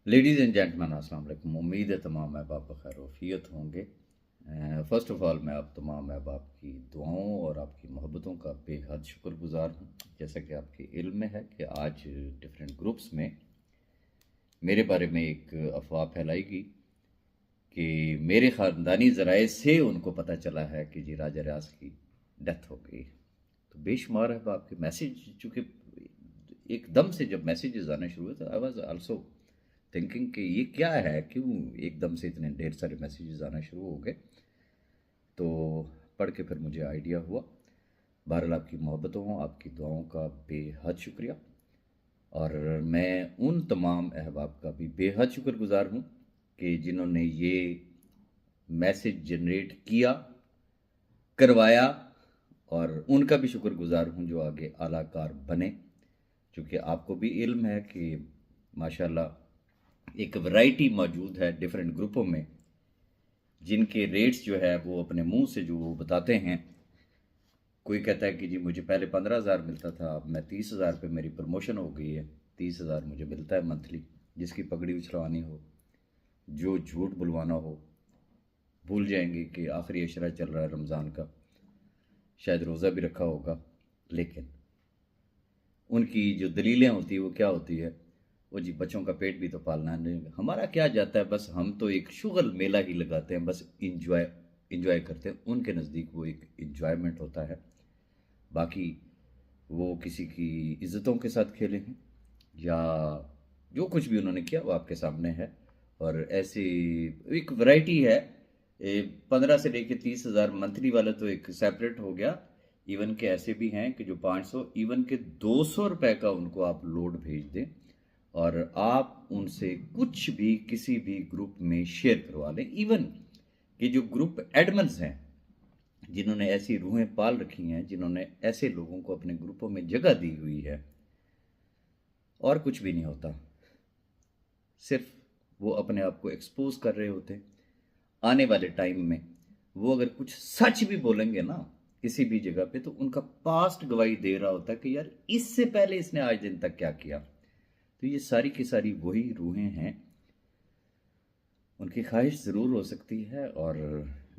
Ladies and gentleman अस्सलाम वालेकुम। उम्मीद है तमाम अहबाब खैर वफ़ियत होंगे। फ़र्स्ट ऑफ़ ऑल मैं आप तमाम अहबाब की दुआओं और आपकी मोहब्बतों का बेहद शुक्रगुज़ार हूँ। जैसा कि आपके इल्म में है कि आज डिफरेंट ग्रुप्स में मेरे बारे में एक अफवाह फैलाई गई कि मेरे ख़ानदानी ज़राए से उनको पता चला है कि जी राजा रियाज की डेथ हो गई। तो बेशुमार अहबाब के मैसेज, चूँकि एकदम से जब मैसेजेस आने शुरू हुए तो आई वाज आल्सो थिंकिंग कि ये क्या है, क्यों एकदम से इतने ढेर सारे मैसेजेस आना शुरू हो गए। तो पढ़ के फिर मुझे आइडिया हुआ। बहरहाल आपकी मोहब्बतों, आपकी दुआओं का बेहद शुक्रिया, और मैं उन तमाम अहबाब का भी बेहद शुक्रगुजार हूँ कि जिन्होंने ये मैसेज जनरेट किया, करवाया, और उनका भी शुक्रगुजार हूँ जो आगे आलाकार बने। क्योंकि आपको भी इल्म है कि माशाल्लाह एक वैरायटी मौजूद है डिफरेंट ग्रुपों में, जिनके रेट्स जो है वो अपने मुंह से जो वो बताते हैं। कोई कहता है कि जी मुझे पहले 15,000 मिलता था, अब मैं 30,000 पे मेरी प्रमोशन हो गई है, 30,000 मुझे मिलता है मंथली। जिसकी पगड़ी उछलवानी हो, जो झूठ बुलवाना हो, भूल जाएंगे कि आखिरी अशरा चल रहा है रमज़ान का, शायद रोज़ा भी रखा होगा, लेकिन उनकी जो दलीलें होती है वो क्या होती है, वो जी बच्चों का पेट भी तो पालना है, हमारा क्या जाता है, बस हम तो एक शुगल मेला ही लगाते हैं, बस इंजॉय करते हैं। उनके नज़दीक वो एक इंजॉयमेंट होता है। बाकी वो किसी की इज़्ज़तों के साथ खेले हैं या जो कुछ भी उन्होंने किया वो आपके सामने है। और ऐसी एक वैरायटी है। 15 से लेके 30,000 मंथली वाला तो एक सेपरेट हो गया। इवन के ऐसे भी हैं कि जो 500, इवन के 200 रुपए का उनको आप लोड भेज दें और आप उनसे कुछ भी किसी भी ग्रुप में शेयर करवा लें। इवन कि जो ग्रुप एडमन्स हैं, जिन्होंने ऐसी रूहें पाल रखी हैं, जिन्होंने ऐसे लोगों को अपने ग्रुपों में जगह दी हुई है, और कुछ भी नहीं होता। सिर्फ वो अपने आप को एक्सपोज कर रहे होते हैं। आने वाले टाइम में वो अगर कुछ सच भी बोलेंगे ना किसी भी जगह पे, तो उनका पास्ट गवाही दे रहा होता है कि यार इससे पहले इसने आज दिन तक क्या किया। तो ये सारी की सारी वही रूहें हैं। उनकी ख्वाहिश ज़रूर हो सकती है, और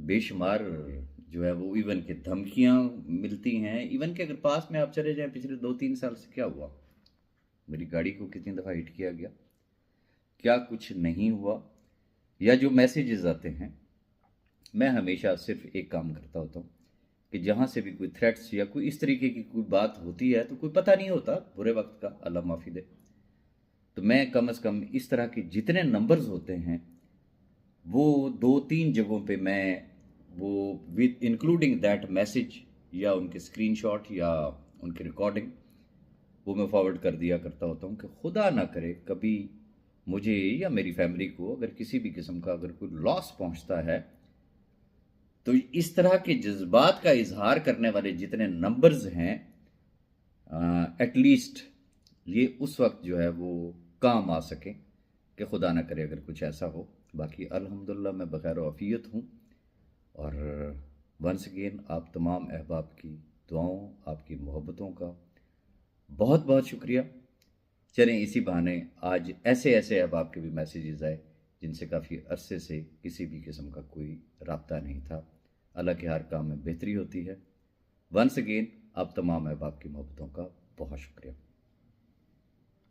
बेशुमार जो है वो इवन के धमकियां मिलती हैं। इवन के अगर पास में आप चले जाएं, पिछले 2-3 साल से क्या हुआ, मेरी गाड़ी को कितनी दफ़ा हिट किया गया, क्या कुछ नहीं हुआ, या जो मैसेजेस आते हैं। मैं हमेशा सिर्फ एक काम करता होता हूँ कि जहाँ से भी कोई थ्रेट्स या कोई इस तरीके की कोई बात होती है, तो कोई पता नहीं होता बुरे वक्त का, अल्लाह माफ़ी दे, तो मैं कम से कम इस तरह के जितने नंबर्स होते हैं वो 2-3 जगहों पे मैं वो विद इंक्लूडिंग दैट मैसेज या उनके स्क्रीनशॉट या उनकी रिकॉर्डिंग वो मैं फॉरवर्ड कर दिया करता होता हूँ कि खुदा ना करे कभी मुझे या मेरी फैमिली को अगर किसी भी किस्म का अगर कोई लॉस पहुँचता है, तो इस तरह के जज्बात का इजहार करने वाले जितने नंबर्स हैं, एटलीस्ट ये उस वक्त जो है वो काम आ सकें कि खुदा ना करे अगर कुछ ऐसा हो। बाकी अल्हम्दुलिल्लाह मैं बखैर आफियत हूँ। और वंस अगेन आप तमाम अहबाब की दुआओं, आपकी मोहब्बतों का बहुत बहुत शुक्रिया। चलें इसी बहाने आज ऐसे ऐसे अहबाब के भी मैसेजेस आए जिनसे काफ़ी अरसे से किसी भी किस्म का कोई राब्ता नहीं था। अल्लाह के हर काम में बेहतरी होती है। वंस अगेन आप तमाम अहबाब की मोहब्बतों का बहुत शुक्रिया।